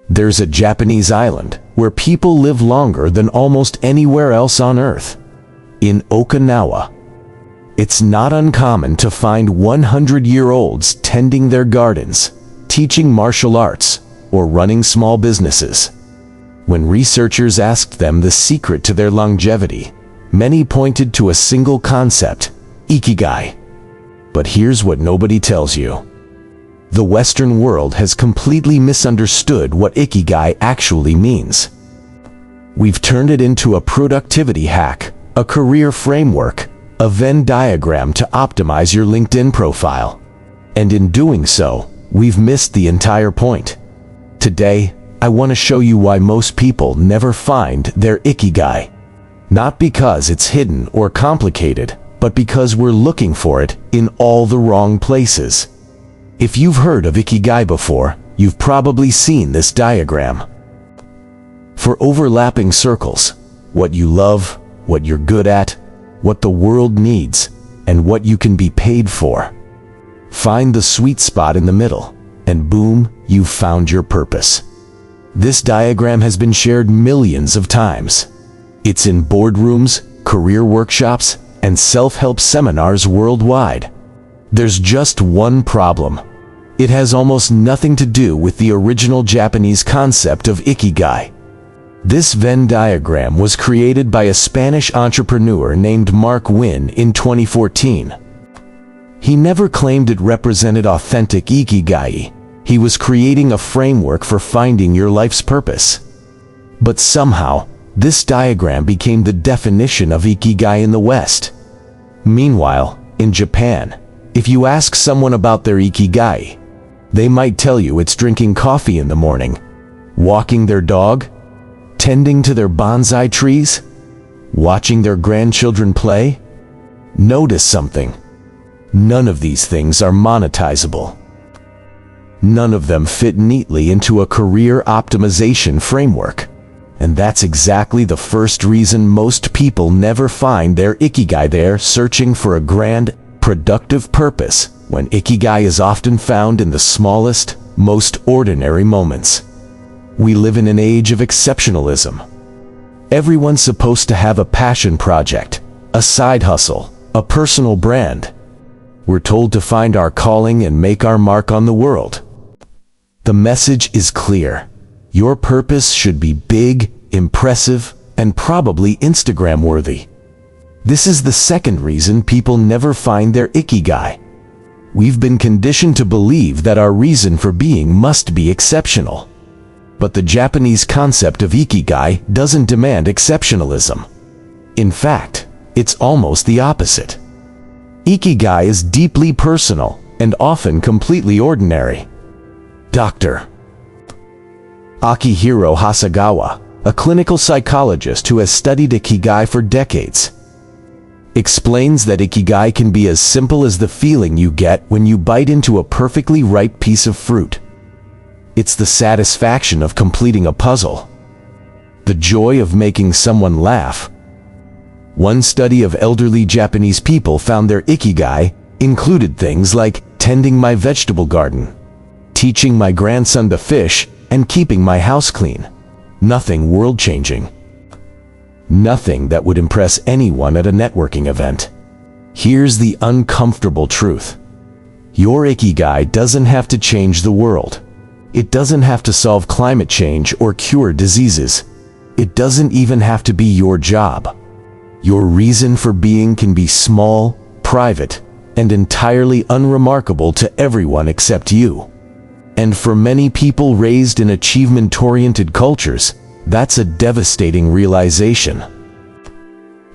There's a Japanese island where people live longer than almost anywhere else on Earth. In Okinawa. It's not uncommon to find 100-year-olds tending their gardens, teaching martial arts, or running small businesses. When researchers asked them the secret to their longevity, many pointed to a single concept, ikigai. But here's what nobody tells you. The Western world has completely misunderstood what ikigai actually means. We've turned it into a productivity hack, a career framework, a Venn diagram to optimize your LinkedIn profile. And in doing so, we've missed the entire point. Today, I want to show you why most people never find their ikigai. Not because it's hidden or complicated, but because we're looking for it in all the wrong places. If you've heard of ikigai before, you've probably seen this diagram. For overlapping circles, what you love, what you're good at, what the world needs, and what you can be paid for. Find the sweet spot in the middle, and boom, you've found your purpose. This diagram has been shared millions of times. It's in boardrooms, career workshops, and self-help seminars worldwide. There's just one problem. It has almost nothing to do with the original Japanese concept of ikigai. This Venn diagram was created by a Spanish entrepreneur named Mark Wynn in 2014. He never claimed it represented authentic ikigai. He was creating a framework for finding your life's purpose. But somehow, this diagram became the definition of ikigai in the West. Meanwhile, in Japan, if you ask someone about their ikigai, they might tell you it's drinking coffee in the morning, walking their dog, tending to their bonsai trees, watching their grandchildren play. Notice something. None of these things are monetizable. None of them fit neatly into a career optimization framework. And that's exactly the first reason most people never find their ikigai. They're searching for a grand, productive purpose, when ikigai is often found in the smallest, most ordinary moments. We live in an age of exceptionalism. Everyone's supposed to have a passion project, a side hustle, a personal brand. We're told to find our calling and make our mark on the world. The message is clear. Your purpose should be big, impressive, and probably Instagram-worthy. This is the second reason people never find their ikigai. We've been conditioned to believe that our reason for being must be exceptional. But the Japanese concept of ikigai doesn't demand exceptionalism. In fact, it's almost the opposite. Ikigai is deeply personal and often completely ordinary. Dr. Akihiro Hasegawa, a clinical psychologist who has studied ikigai for decades, explains that ikigai can be as simple as the feeling you get when you bite into a perfectly ripe piece of fruit. It's the satisfaction of completing a puzzle, the joy of making someone laugh. One study of elderly Japanese people found their ikigai included things like tending my vegetable garden, teaching my grandson to fish, and keeping my house clean. Nothing world-changing. Nothing that would impress anyone at a networking event. Here's the uncomfortable truth. Your ikigai doesn't have to change the world. It doesn't have to solve climate change or cure diseases. It doesn't even have to be your job. Your reason for being can be small, private, and entirely unremarkable to everyone except you. And for many people raised in achievement-oriented cultures, that's a devastating realization.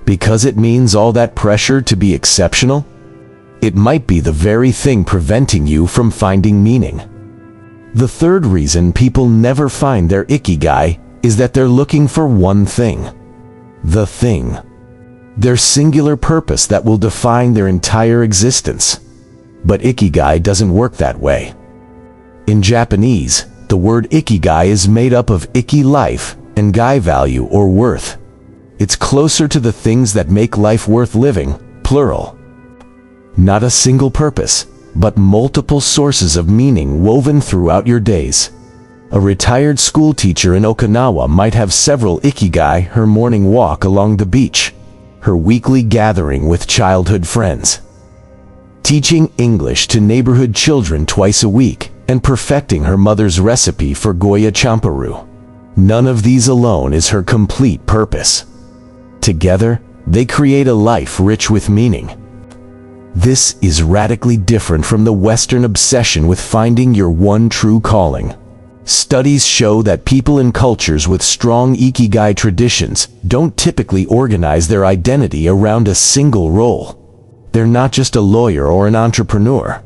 Because it means all that pressure to be exceptional? It might be the very thing preventing you from finding meaning. The third reason people never find their ikigai is that they're looking for one thing. The thing. Their singular purpose that will define their entire existence. But ikigai doesn't work that way. In Japanese, the word ikigai is made up of iki life and gai value or worth. It's closer to the things that make life worth living, plural. Not a single purpose, but multiple sources of meaning woven throughout your days. A retired school teacher in Okinawa might have several ikigai: her morning walk along the beach, her weekly gathering with childhood friends, teaching English to neighborhood children twice a week, and perfecting her mother's recipe for Goya champaru. None of these alone is her complete purpose. Together, they create a life rich with meaning. This is radically different from the Western obsession with finding your one true calling. Studies show that people in cultures with strong ikigai traditions don't typically organize their identity around a single role. They're not just a lawyer or an entrepreneur.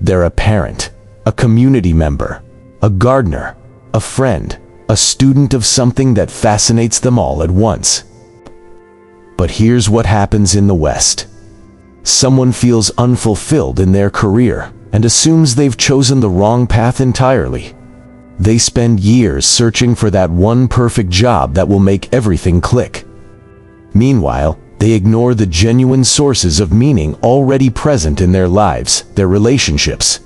They're a parent, a community member, a gardener, a friend, a student of something that fascinates them all at once. But here's what happens in the West. Someone feels unfulfilled in their career and assumes they've chosen the wrong path entirely. They spend years searching for that one perfect job that will make everything click. Meanwhile, they ignore the genuine sources of meaning already present in their lives, their relationships,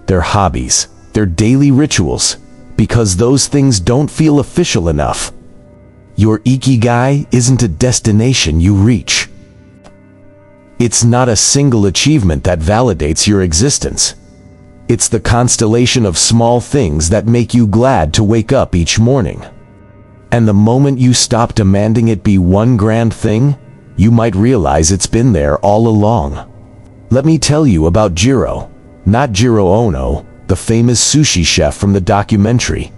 their hobbies, their daily rituals, because those things don't feel official enough. Your ikigai isn't a destination you reach. It's not a single achievement that validates your existence. It's the constellation of small things that make you glad to wake up each morning. And the moment you stop demanding it be one grand thing, you might realize it's been there all along. Let me tell you about Jiro, not Jiro Ono, the famous sushi chef from the documentary.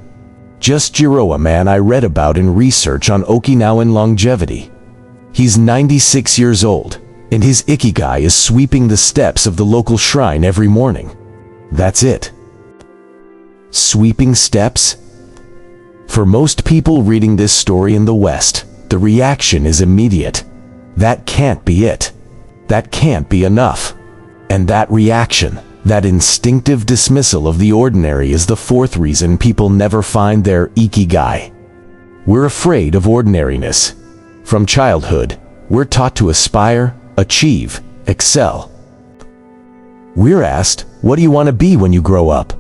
Just Jiro, a man I read about in research on Okinawan longevity. He's 96 years old, and his ikigai is sweeping the steps of the local shrine every morning. That's it. Sweeping steps? For most people reading this story in the West, the reaction is immediate. That can't be it. That can't be enough. And that reaction, that instinctive dismissal of the ordinary, is the fourth reason people never find their ikigai. We're afraid of ordinariness. From childhood, we're taught to aspire, achieve, excel. We're asked, what do you want to be when you grow up?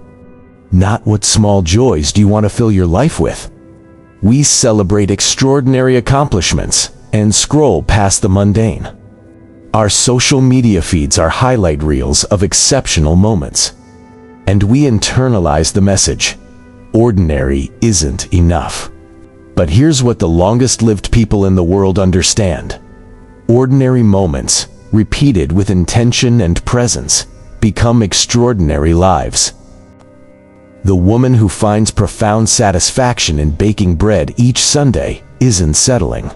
Not what small joys do you want to fill your life with. We celebrate extraordinary accomplishments and scroll past the mundane. Our social media feeds are highlight reels of exceptional moments. And we internalize the message: ordinary isn't enough. But here's what the longest-lived people in the world understand. Ordinary moments, repeated with intention and presence, become extraordinary lives. The woman who finds profound satisfaction in baking bread each Sunday isn't settling.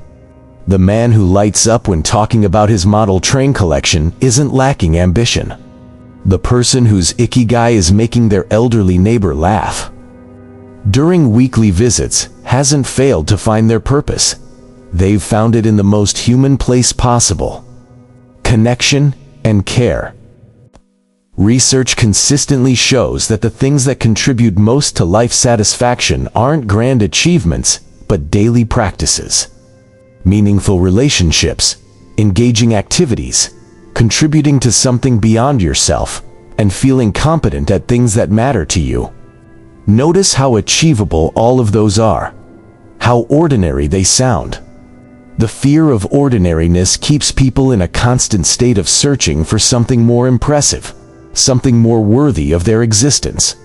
The man who lights up when talking about his model train collection isn't lacking ambition. The person whose ikigai is making their elderly neighbor laugh during weekly visits hasn't failed to find their purpose. They've found it in the most human place possible: connection and care. Research consistently shows that the things that contribute most to life satisfaction aren't grand achievements, but daily practices. Meaningful relationships, engaging activities, contributing to something beyond yourself, and feeling competent at things that matter to you. Notice how achievable all of those are. How ordinary they sound. The fear of ordinariness keeps people in a constant state of searching for something more impressive, something more worthy of their existence.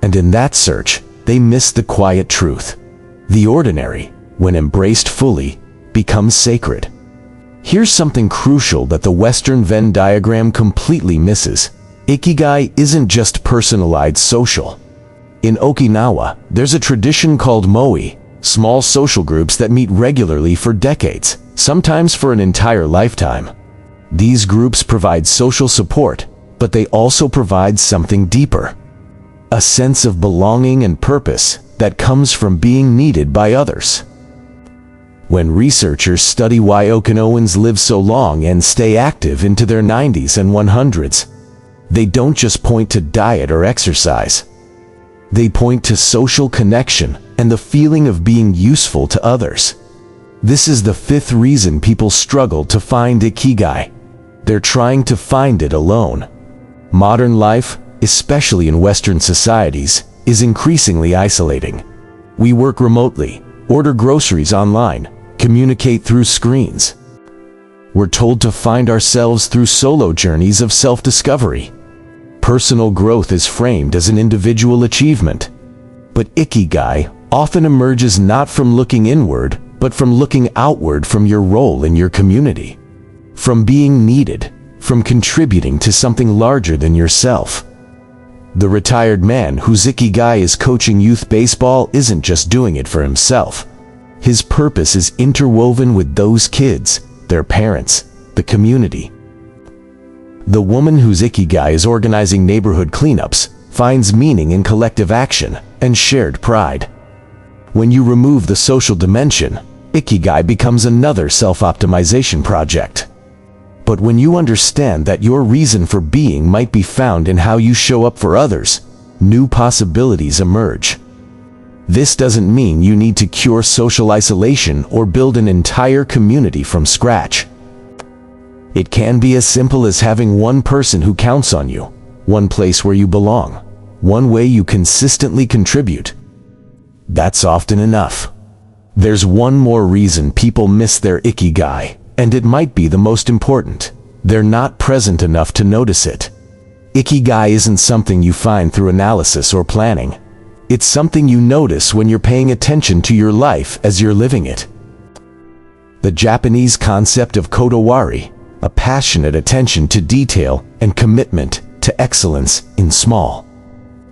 And in that search, they miss the quiet truth. The ordinary, when embraced fully, becomes sacred. Here's something crucial that the Western Venn diagram completely misses. Ikigai isn't just personalized social. In Okinawa, there's a tradition called moe, small social groups that meet regularly for decades, sometimes for an entire lifetime. These groups provide social support, but they also provide something deeper. A sense of belonging and purpose that comes from being needed by others. When researchers study why Okinawans live so long and stay active into their 90s and 100s, they don't just point to diet or exercise. They point to social connection and the feeling of being useful to others. This is the fifth reason people struggle to find ikigai. They're trying to find it alone. Modern life, especially in Western societies, is increasingly isolating. We work remotely, order groceries online, communicate through screens. We're told to find ourselves through solo journeys of self-discovery. Personal growth is framed as an individual achievement. But ikigai often emerges not from looking inward, but from looking outward from your role in your community. From being needed, from contributing to something larger than yourself. The retired man whose ikigai is coaching youth baseball isn't just doing it for himself. His purpose is interwoven with those kids, their parents, the community. The woman whose ikigai is organizing neighborhood cleanups finds meaning in collective action and shared pride. When you remove the social dimension, ikigai becomes another self-optimization project. But when you understand that your reason for being might be found in how you show up for others, new possibilities emerge. This doesn't mean you need to cure social isolation or build an entire community from scratch. It can be as simple as having one person who counts on you, one place where you belong, one way you consistently contribute. That's often enough. There's one more reason people miss their ikigai, and it might be the most important. They're not present enough to notice it. Ikigai isn't something you find through analysis or planning. It's something you notice when you're paying attention to your life as you're living it. The Japanese concept of kodawari, a passionate attention to detail and commitment to excellence in small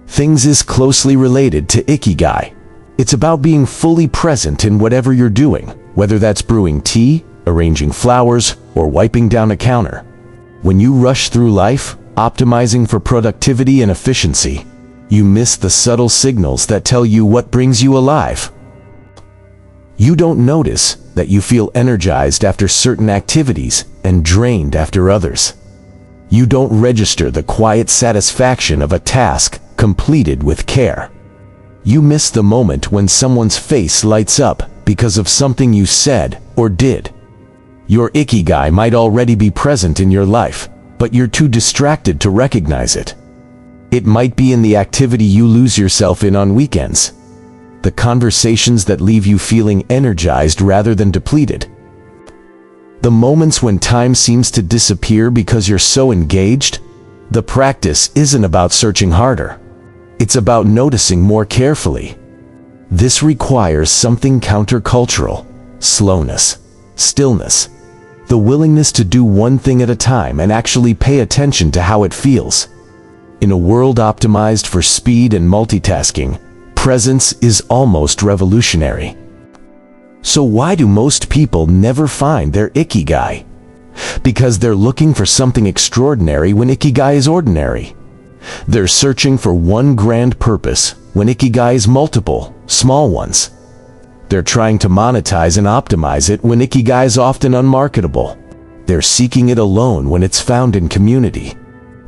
things, is closely related to ikigai. It's about being fully present in whatever you're doing, whether that's brewing tea, arranging flowers, or wiping down a counter. When you rush through life, optimizing for productivity and efficiency, you miss the subtle signals that tell you what brings you alive. You don't notice that you feel energized after certain activities and drained after others. You don't register the quiet satisfaction of a task completed with care. You miss the moment when someone's face lights up because of something you said or did. Your ikigai might already be present in your life, but you're too distracted to recognize it. It might be in the activity you lose yourself in on weekends, the conversations that leave you feeling energized rather than depleted, the moments when time seems to disappear because you're so engaged. The practice isn't about searching harder. It's about noticing more carefully. This requires something countercultural: slowness, stillness, the willingness to do one thing at a time and actually pay attention to how it feels. In a world optimized for speed and multitasking, presence is almost revolutionary. So why do most people never find their ikigai? Because they're looking for something extraordinary when ikigai is ordinary. They're searching for one grand purpose when ikigai is multiple, small ones. They're trying to monetize and optimize it when ikigai is often unmarketable. They're seeking it alone when it's found in community.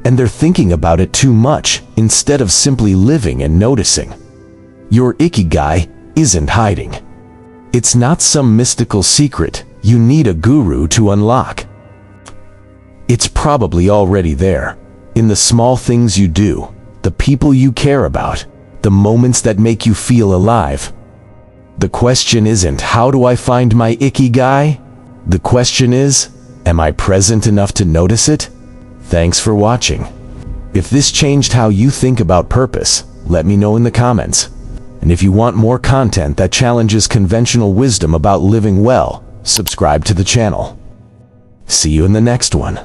And they're thinking about it too much instead of simply living and noticing. Your ikigai isn't hiding. It's not some mystical secret you need a guru to unlock. It's probably already there, in the small things you do, the people you care about, the moments that make you feel alive. The question isn't, how do I find my ikigai? The question is, am I present enough to notice it? Thanks for watching. If this changed how you think about purpose, let me know in the comments. And if you want more content that challenges conventional wisdom about living well, subscribe to the channel. See you in the next one.